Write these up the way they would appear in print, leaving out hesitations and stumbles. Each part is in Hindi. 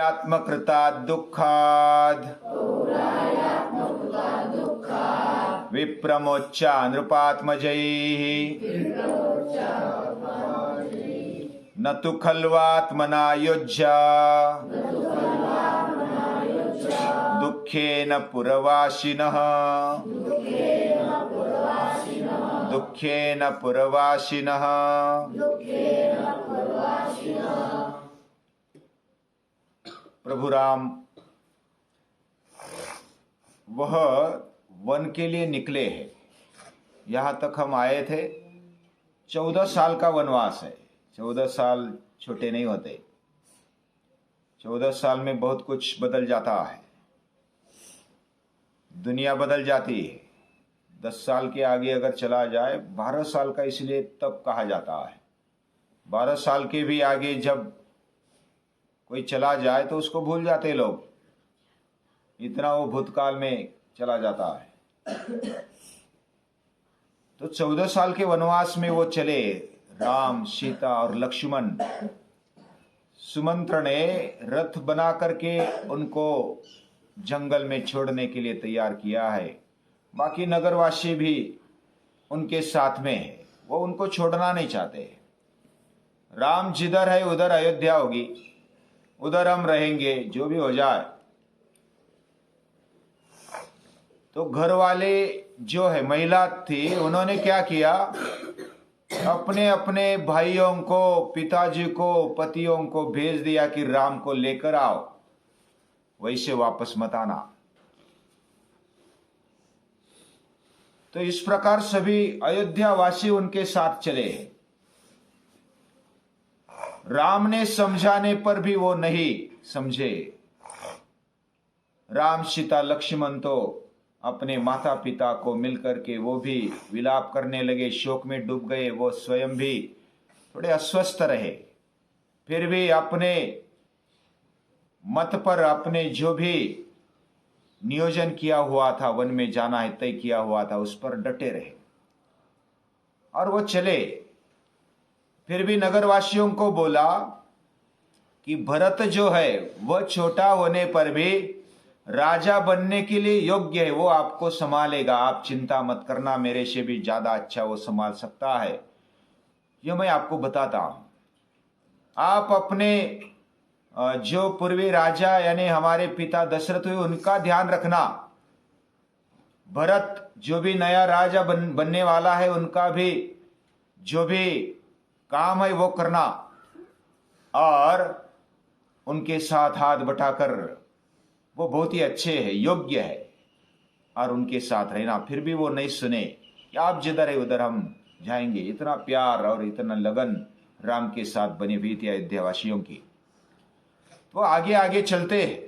पौरायात्मकृतात् दुःखाद् विप्रमोच्चा नृपात्मजैः न तु खल्वात्मना युज्या दुःखेन पुरवासिनः दुःखेन पुरवासिनः। प्रभु राम वह वन के लिए निकले हैं। यहाँ तक हम आए थे। 14 साल का वनवास है। 14 साल छोटे नहीं होते। 14 साल में बहुत कुछ बदल जाता है। दुनिया बदल जाती है। 10 साल के आगे अगर चला जाए 12 साल का, इसलिए तब कहा जाता है। 12 साल के भी आगे जब कोई चला जाए तो उसको भूल जाते लोग, इतना वो भूतकाल में चला जाता है। तो 14 साल के वनवास में वो चले, राम, सीता और लक्ष्मण। सुमंत्र ने रथ बना करके उनको जंगल में छोड़ने के लिए तैयार किया है। बाकी नगरवासी भी उनके साथ में है, वो उनको छोड़ना नहीं चाहते। राम जिधर है उधर अयोध्या होगी, उधर हम रहेंगे, जो भी हो जाए। तो घर वाले जो है, महिला थी, उन्होंने क्या किया, अपने अपने भाइयों को, पिताजी को, पतियों को भेज दिया कि राम को लेकर आओ, वैसे वापस मत आना। तो इस प्रकार सभी अयोध्या वासी उनके साथ चले। राम ने समझाने पर भी वो नहीं समझे। राम, सीता, लक्ष्मण तो अपने माता पिता को मिलकर के वो भी विलाप करने लगे, शोक में डूब गए। वो स्वयं भी थोड़े अस्वस्थ रहे। फिर भी अपने मत पर, अपने जो भी नियोजन किया हुआ था, वन में जाना है तय किया हुआ था, उस पर डटे रहे और वो चले। फिर भी नगरवासियों को बोला कि भरत जो है वह छोटा होने पर भी राजा बनने के लिए योग्य है, वो आपको संभालेगा, आप चिंता मत करना, मेरे से भी ज्यादा अच्छा वो संभाल सकता है। ये मैं आपको बताता हूं। आप अपने जो पूर्वी राजा यानी हमारे पिता दशरथ हुए, उनका ध्यान रखना। भरत जो भी नया राजा बनने वाला है, उनका भी जो भी काम है वो करना और उनके साथ हाथ बटाकर, वो बहुत ही अच्छे हैं, योग्य है, और उनके साथ रहना। फिर भी वो नहीं सुने कि आप जिधर है उधर हम जाएंगे। इतना प्यार और इतना लगन राम के साथ बनी हुई थी अयोध्यावासियों की। तो आगे आगे चलते हैं।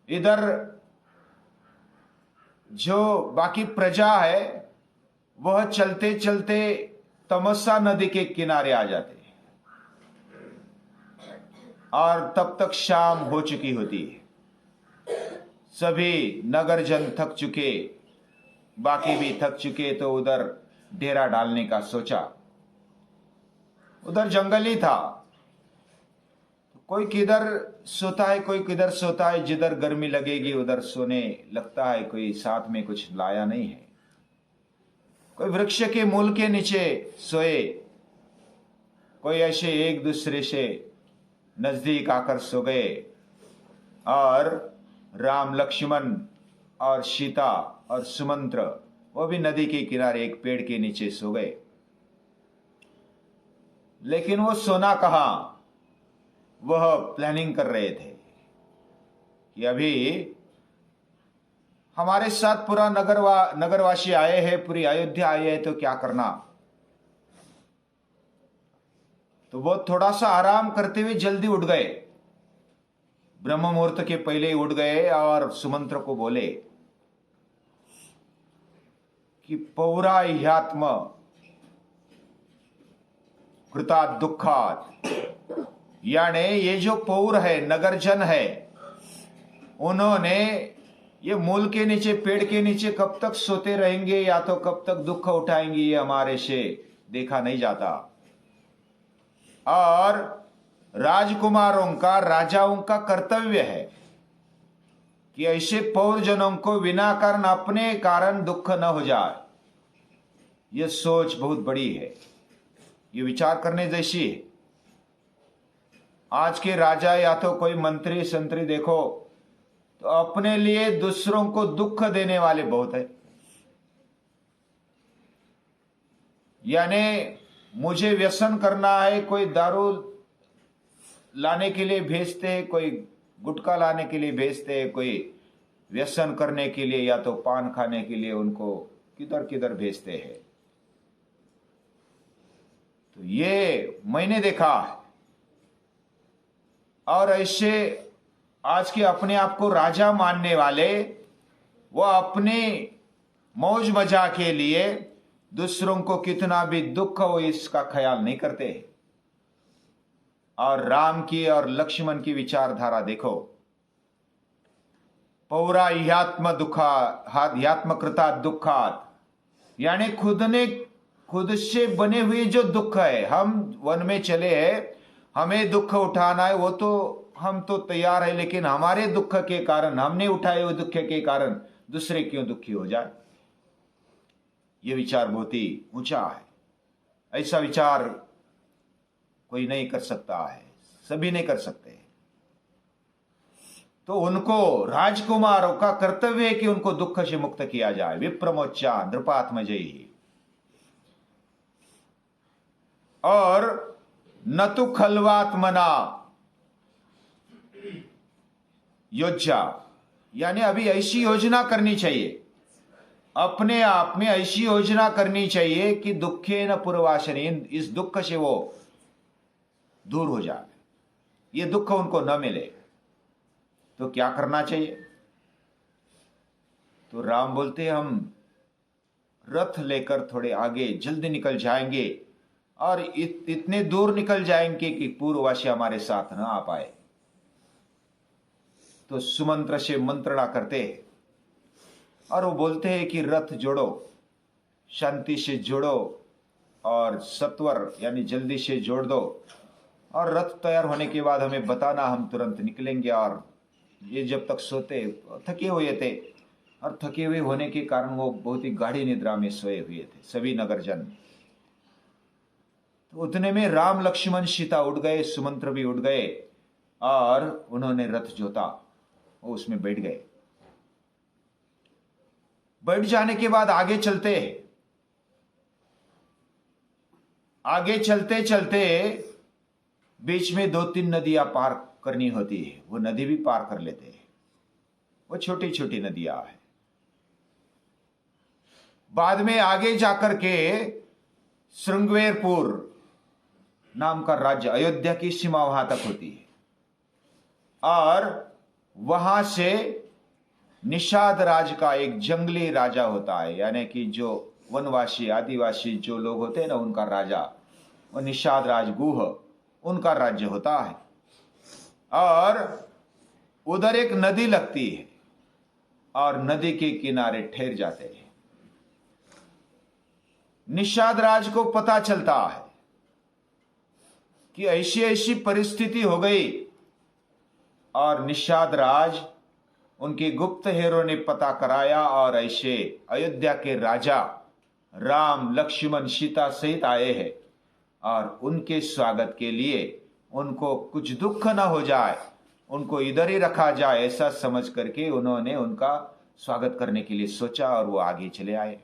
इधर जो बाकी प्रजा है वह चलते चलते तमस्सा नदी के किनारे आ जाते हैं और तब तक शाम हो चुकी होती है। सभी नगरजन थक चुके, बाकी भी थक चुके, तो उधर डेरा डालने का सोचा। उधर जंगल ही था। कोई किधर सोता है, कोई किधर सोता है, जिधर गर्मी लगेगी उधर सोने लगता है। कोई साथ में कुछ लाया नहीं है। कोई वृक्ष के मूल के नीचे सोए, कोई ऐसे एक दूसरे से नजदीक आकर सो गए। और राम, लक्ष्मण और सीता और सुमंत्र वो भी नदी के किनारे एक पेड़ के नीचे सो गए। लेकिन वो सोना कहां, वह प्लानिंग कर रहे थे कि अभी हमारे साथ पूरा नगरवासी आए हैं, पूरी अयोध्या आए हैं, तो क्या करना। तो वो थोड़ा सा आराम करते हुए जल्दी उठ गए। ब्रह्म मुहूर्त के पहले ही उठ गए और सुमंत्र को बोले कि पौराह्यात्म कृतात् दुःखात्, यानी ये जो पौर है, नगरजन है, उन्होंने ये मूल के नीचे, पेड़ के नीचे कब तक सोते रहेंगे या तो कब तक दुख उठाएंगे, ये हमारे से देखा नहीं जाता। और राजकुमारों का, राजाओं का कर्तव्य है कि ऐसे पौरजनों को बिना कारण, अपने कारण दुख न हो जाए। यह सोच बहुत बड़ी है, ये विचार करने जैसी है। आज के राजा या तो कोई मंत्री संतरी देखो तो अपने लिए दूसरों को दुख देने वाले बहुत है। यानी मुझे व्यसन करना है, कोई दारू लाने के लिए भेजते हैं, कोई गुटखा लाने के लिए भेजते हैं, कोई व्यसन करने के लिए या तो पान खाने के लिए उनको किधर किधर भेजते हैं। तो ये मैंने देखा है। और ऐसे आज के अपने आप को राजा मानने वाले, वो अपने मौज मजा के लिए दूसरों को कितना भी दुख हो इसका ख्याल नहीं करते। और राम की और लक्ष्मण की विचारधारा देखो, पौरा ह्यात्म दुखा ह्यात्म कृता दुखात, यानी खुद से बने हुए जो दुख है, हम वन में चले हैं, हमें दुख उठाना है, वो तो हम तो तैयार है, लेकिन हमारे दुख के कारण, हमने उठाए हुए दुख के कारण दूसरे क्यों दुखी हो जाए। ये विचार बहुत ही ऊंचा है। ऐसा विचार कोई नहीं कर सकता है, सभी नहीं कर सकते। तो उनको, राजकुमारों का कर्तव्य है कि उनको दुख से मुक्त किया जाए। विप्रमोच्चा नृपात्मजयी। और न तो खलवात्मना योज्या, यानी अभी ऐसी योजना करनी चाहिए, अपने आप में ऐसी योजना करनी चाहिए कि दुखे न पूर्वाशनी, इस दुख से वो दूर हो जाए, ये दुख उनको न मिले। तो क्या करना चाहिए? तो राम बोलते हम रथ लेकर थोड़े आगे जल्दी निकल जाएंगे और इतने दूर निकल जाएंगे कि पूर्ववासी हमारे साथ न आ पाए। तो सुमंत्र से मंत्रणा करते हैं और वो बोलते हैं कि रथ जोड़ो, शांति से जोड़ो और सत्वर यानी जल्दी से जोड़ दो, और रथ तैयार होने के बाद हमें बताना, हम तुरंत निकलेंगे। और ये जब तक सोते, थके हुए थे, और थके हुए होने के कारण वो बहुत ही गाढ़ी निद्रा में सोए हुए थे सभी नगरजन। तो उतने में राम लक्ष्मण सीता उठ गए, सुमंत्र भी उठ गए और उन्होंने रथ जोता, वो उसमें बैठ गए। बैठ जाने के बाद आगे चलते, आगे चलते चलते बीच में 2-3 नदियां पार करनी होती है, वो नदी भी पार कर लेते हैं। वो छोटी छोटी नदियां हैं। बाद में आगे जाकर के श्रृंगवेरपुर नाम का राज्य, अयोध्या की सीमा वहां तक होती है। और वहां से निषाद राज का एक जंगली राजा होता है, यानी कि जो वनवासी आदिवासी जो लोग होते हैं ना, उनका राजा, वो निषाद राज गुह, उनका राज्य होता है। और उधर एक नदी लगती है और नदी के किनारे ठहर जाते हैं। निषाद राज को पता चलता है कि ऐसी ऐसी परिस्थिति हो गई, और निषाद राज, उनके गुप्तहेरों ने पता कराया और ऐसे अयोध्या के राजा राम लक्ष्मण सीता सहित आए हैं, और उनके स्वागत के लिए उनको कुछ दुख न हो जाए, उनको इधर ही रखा जाए, ऐसा समझ करके उन्होंने उनका स्वागत करने के लिए सोचा और वो आगे चले आए।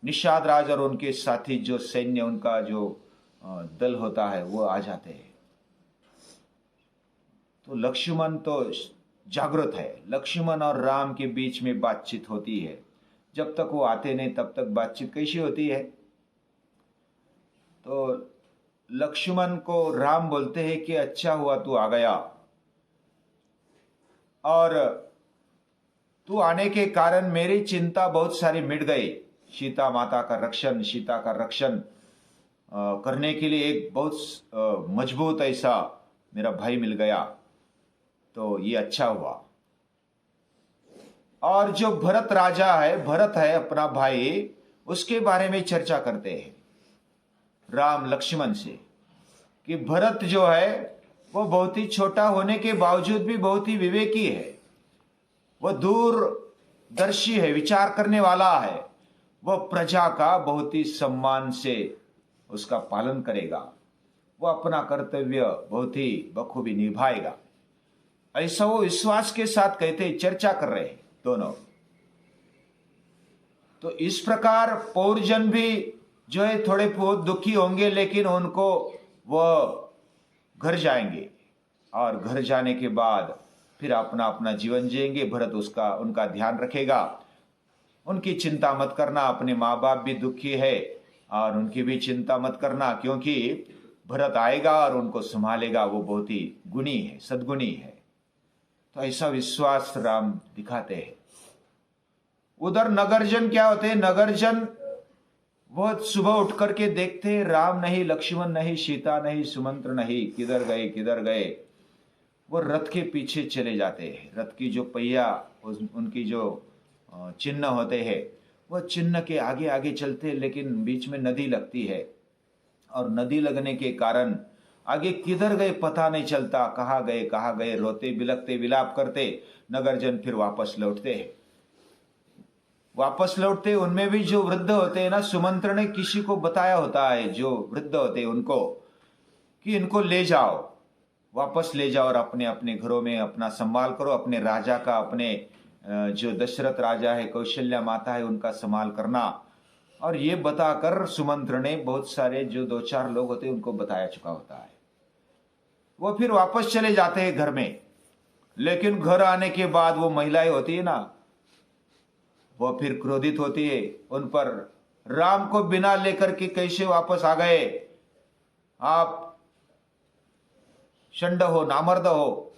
निषाद राज और उनके साथी जो सैन्य, उनका जो दल होता है, वो आ जाते हैं। तो लक्ष्मण तो जागृत है, लक्ष्मण और राम के बीच में बातचीत होती है। जब तक वो आते नहीं तब तक बातचीत कैसी होती है? तो लक्ष्मण को राम बोलते हैं कि अच्छा हुआ तू आ गया, और तू आने के कारण मेरी चिंता बहुत सारी मिट गई। सीता माता का रक्षण, सीता का रक्षण करने के लिए एक बहुत मजबूत ऐसा मेरा भाई मिल गया, तो ये अच्छा हुआ। और जो भरत राजा है, भरत है अपना भाई, उसके बारे में चर्चा करते हैं राम लक्ष्मण से कि भरत जो है वो बहुत ही छोटा होने के बावजूद भी बहुत ही विवेकी है, वो दूरदर्शी है, विचार करने वाला है, वो प्रजा का बहुत ही सम्मान से उसका पालन करेगा, वो अपना कर्तव्य बहुत ही बखूबी निभाएगा। ऐसा वो विश्वास के साथ कहते चर्चा कर रहे हैं दोनों। तो इस प्रकार पौरजन भी जो है थोड़े बहुत दुखी होंगे, लेकिन उनको वो घर जाएंगे और घर जाने के बाद फिर अपना अपना जीवन जिएंगे। भरत उनका ध्यान रखेगा, उनकी चिंता मत करना। अपने माँ बाप भी दुखी है और उनकी भी चिंता मत करना, क्योंकि भरत आएगा और उनको संभालेगा, वो बहुत ही गुणी है, सद्गुणी है। तो ऐसा विश्वास राम दिखाते हैं। उधर नगरजन क्या होते हैं? नगरजन बहुत सुबह उठ करके देखते राम नहीं, लक्ष्मण नहीं, सीता नहीं, सुमंत्र नहीं, किधर गए किधर गए। वो रथ के पीछे चले जाते हैं। रथ की जो पहिया, उनकी जो चिन्ह होते हैं, वो चिन्ह के आगे आगे चलते, लेकिन बीच में नदी लगती है और नदी लगने के कारण आगे किधर गए पता नहीं चलता, कहाँ गए, रोते बिलखते विलाप करते नगरजन फिर वापस लौटते हैं। वापस लौटते उनमें भी जो वृद्ध होते हैं ना, सुमंत्र ने किसी को बताया होता है, जो वृद्ध होते हैं उनको, कि इनको ले जाओ, वापस ले जाओ और अपने अपने घरों में अपना संभाल करो, अपने राजा का, अपने जो दशरथ राजा है, कौशल्या माता है, उनका संभाल करना। और ये बताकर सुमंत्र ने बहुत सारे जो 2-4 लोग होते हैं उनको बताया चुका होता है। वो फिर वापस चले जाते हैं घर में, लेकिन घर आने के बाद वो महिलाएं होती है ना, वो फिर क्रोधित होती है उन पर। राम को बिना लेकर के कैसे वापस आ गए? आप षंड हो, नामर्द हो,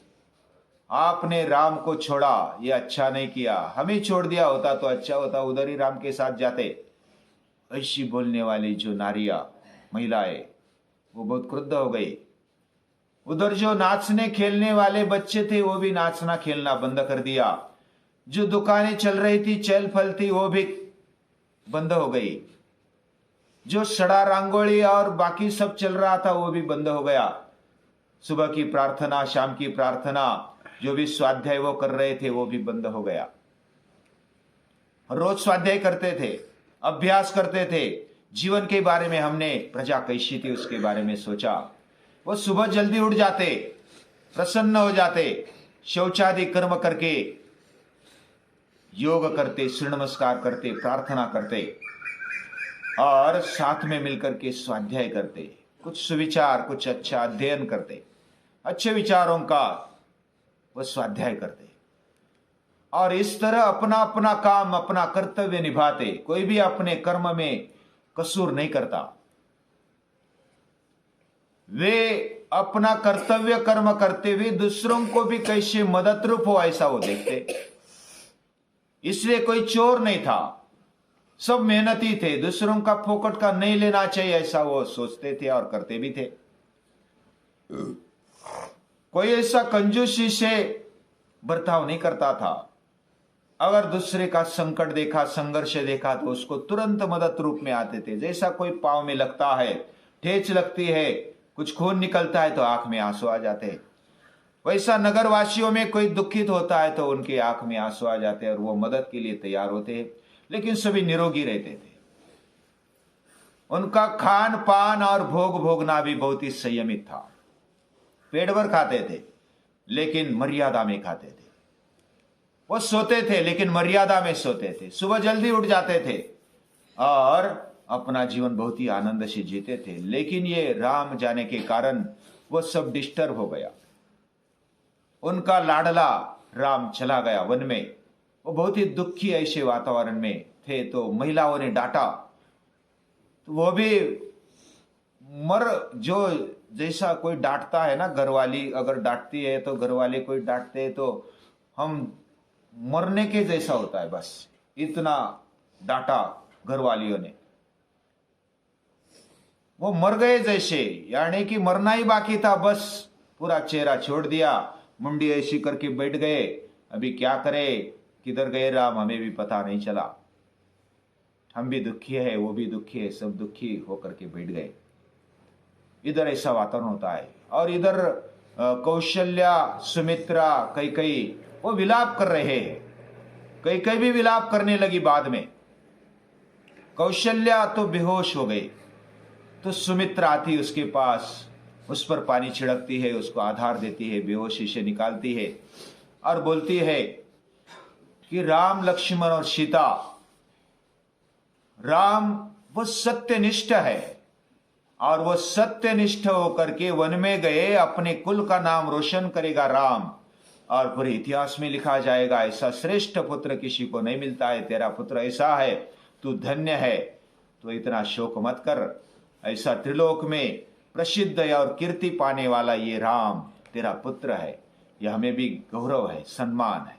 आपने राम को छोड़ा, ये अच्छा नहीं किया, हमें छोड़ दिया होता तो अच्छा होता, उधर ही राम के साथ जाते। ऐसी बोलने वाली जो नारियां, महिलाएं, वो बहुत क्रुद्ध हो गई। उधर जो नाचने खेलने वाले बच्चे थे वो भी नाचना खेलना बंद कर दिया। जो दुकानें चल रही थी, चहल पहल थी, वो भी बंद हो गई। जो सड़ा रंगोली और बाकी सब चल रहा था वो भी बंद हो गया। सुबह की प्रार्थना, शाम की प्रार्थना, जो भी स्वाध्याय वो कर रहे थे वो भी बंद हो गया। रोज स्वाध्याय करते थे, अभ्यास करते थे, जीवन के बारे में हमने प्रजा कैसी थी उसके बारे में सोचा। वो सुबह जल्दी उठ जाते, प्रसन्न हो जाते, शौचादि कर्म करके योग करते, सूर्य नमस्कार करते, प्रार्थना करते और साथ में मिलकर के स्वाध्याय करते, कुछ सुविचार, कुछ अच्छा अध्ययन करते, अच्छे विचारों का वो स्वाध्याय करते और इस तरह अपना अपना काम, अपना कर्तव्य निभाते। कोई भी अपने कर्म में कसूर नहीं करता। वे अपना कर्तव्य कर्म करते हुए दूसरों को भी कैसे मदद रूप हो ऐसा वो देखते। इसलिए कोई चोर नहीं था, सब मेहनती थे, दूसरों का फोकट का नहीं लेना चाहिए ऐसा वो सोचते थे और करते भी थे। कोई ऐसा कंजूसी से बर्ताव नहीं करता था। अगर दूसरे का संकट देखा, संघर्ष देखा तो उसको तुरंत मदद रूप में आते थे। जैसा कोई पांव में लगता है, ठेच लगती है, कुछ खून निकलता है तो आंख में आंसू आ जाते हैं, वैसा नगरवासियों में कोई दुखित होता है तो उनकी आंख में आंसू आ जाते हैं और वो मदद के लिए तैयार होते हैं। लेकिन सभी निरोगी रहते थे। उनका खान पान और भोग भोगना भी बहुत ही संयमित था। पेट भर खाते थे लेकिन मर्यादा में खाते थे। वो सोते थे लेकिन मर्यादा में सोते थे। सुबह जल्दी उठ जाते थे और अपना जीवन बहुत ही आनंद से जीते थे। लेकिन ये राम जाने के कारण वो सब डिस्टर्ब हो गया। उनका लाडला राम चला गया वन में। वो बहुत ही दुखी ऐसे वातावरण में थे तो महिलाओं ने डांटा तो वो भी जो जैसा कोई डांटता है ना, घरवाली अगर डांटती है तो घरवाले कोई डांटते हैं तो हम मरने के जैसा होता है। बस इतना डांटा घरवालियों ने, वो मर गए जैसे, यानी कि मरना ही बाकी था। बस पूरा चेहरा छोड़ दिया, मुंडी ऐसी करके बैठ गए। अभी क्या करें, किधर गए राम हमें भी पता नहीं चला। हम भी दुखी है, वो भी दुखी है, सब दुखी होकर के बैठ गए। इधर ऐसा वातावरण होता है। और इधर कौशल्या, सुमित्रा, कैकेयी वो विलाप कर रहे हैं। कैकेयी भी विलाप करने लगी बाद में। कौशल्या तो बेहोश हो गई, तो सुमित्रा आती उसके पास, उस पर पानी छिड़कती है, उसको आधार देती है, बेहोशी से निकालती है और बोलती है कि राम, लक्ष्मण और सीता, राम वो सत्यनिष्ठ है और वो सत्यनिष्ठ होकर के वन में गए, अपने कुल का नाम रोशन करेगा राम, और पूरे इतिहास में लिखा जाएगा ऐसा श्रेष्ठ पुत्र किसी को नहीं मिलता है, तेरा पुत्र ऐसा है, तू धन्य है। तो इतना शोक मत कर, ऐसा त्रिलोक में प्रसिद्ध है और कीर्ति पाने वाला ये राम तेरा पुत्र है, यह हमें भी गौरव है, सम्मान है।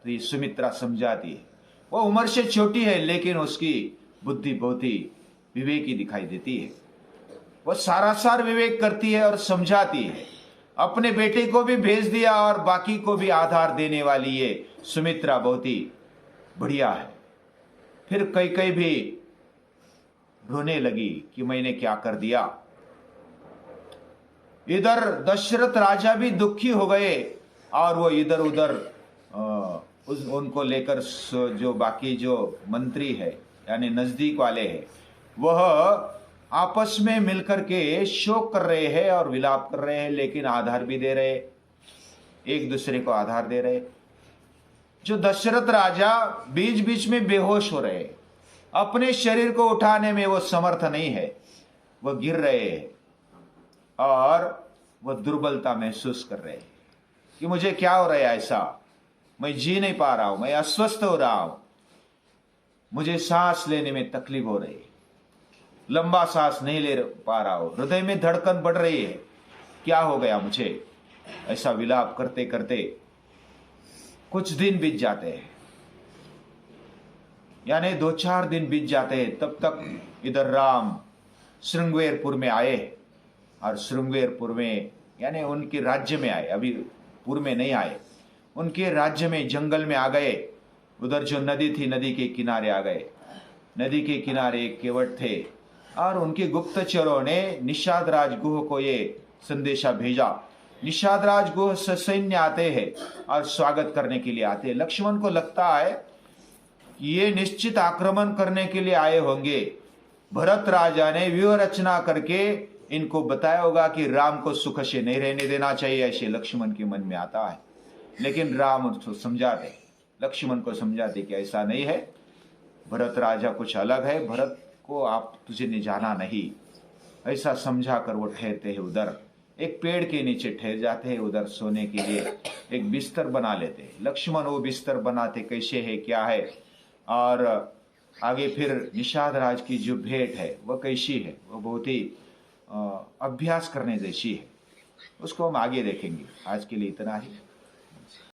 तो ये सुमित्रा समझाती है। वो उम्र से छोटी है लेकिन उसकी बुद्धि बहुत ही विवेकी दिखाई देती है। वो सारासार विवेक करती है और समझाती है। अपने बेटे को भी भेज दिया और बाकी को भी आधार देने वाली ये सुमित्रा बहुत ही बढ़िया है। फिर कैकेयी भी रोने लगी कि मैंने क्या कर दिया। इधर दशरथ राजा भी दुखी हो गए और वो इधर उधर उनको लेकर जो बाकी जो मंत्री है यानी नजदीक वाले हैं वह आपस में मिलकर के शोक कर रहे हैं और विलाप कर रहे हैं, लेकिन आधार भी दे रहे, एक दूसरे को आधार दे रहे। जो दशरथ राजा बीच बीच में बेहोश हो रहे, अपने शरीर को उठाने में वो समर्थ नहीं है, वह गिर रहे हैं और वह दुर्बलता महसूस कर रहे हैं कि मुझे क्या हो रहा है, ऐसा मैं जी नहीं पा रहा हूं, मैं अस्वस्थ हो रहा हूं, मुझे सांस लेने में तकलीफ हो रही है, लंबा सांस नहीं ले पा रहा हूं, हृदय में धड़कन बढ़ रही है, क्या हो गया मुझे। ऐसा विलाप करते करते कुछ दिन बीत जाते हैं, यानी 2-4 दिन बीत जाते हैं। तब तक इधर राम श्रृंगवेरपुर में आए और श्रृंगवेरपुर में यानी उनके राज्य में आए, अभी पुर में नहीं आए, उनके राज्य में जंगल में आ गए। उधर जो नदी थी नदी के किनारे आ गए। नदी के किनारे एक केवट थे और उनके गुप्तचरों ने निषाद राज गुह को ये संदेशा भेजा। निषाद राज गुह सैन्य आते हैं और स्वागत करने के लिए आते हैं। लक्ष्मण को लगता है कि ये निश्चित आक्रमण करने के लिए आए होंगे। भरत राजा ने व्यूह रचना करके इनको बताया होगा कि राम को सुख से नहीं रहने देना चाहिए, ऐसे लक्ष्मण के मन में आता है। लेकिन राम उसको समझाते, लक्ष्मण को समझाते कि ऐसा नहीं है, भरत राजा कुछ अलग है, भरत को आप तुझे ने जाना नहीं, ऐसा समझा कर वो ठहरते हैं। उधर एक पेड़ के नीचे ठहर जाते हैं, उधर सोने के लिए एक बिस्तर बना लेते हैं। लक्ष्मण वो बिस्तर बनाते कैसे है क्या है, और आगे फिर निषाद राज की जो भेंट है वह कैसी है, वो बहुत ही अभ्यास करने जैसी है, उसको हम आगे देखेंगे। आज के लिए इतना ही।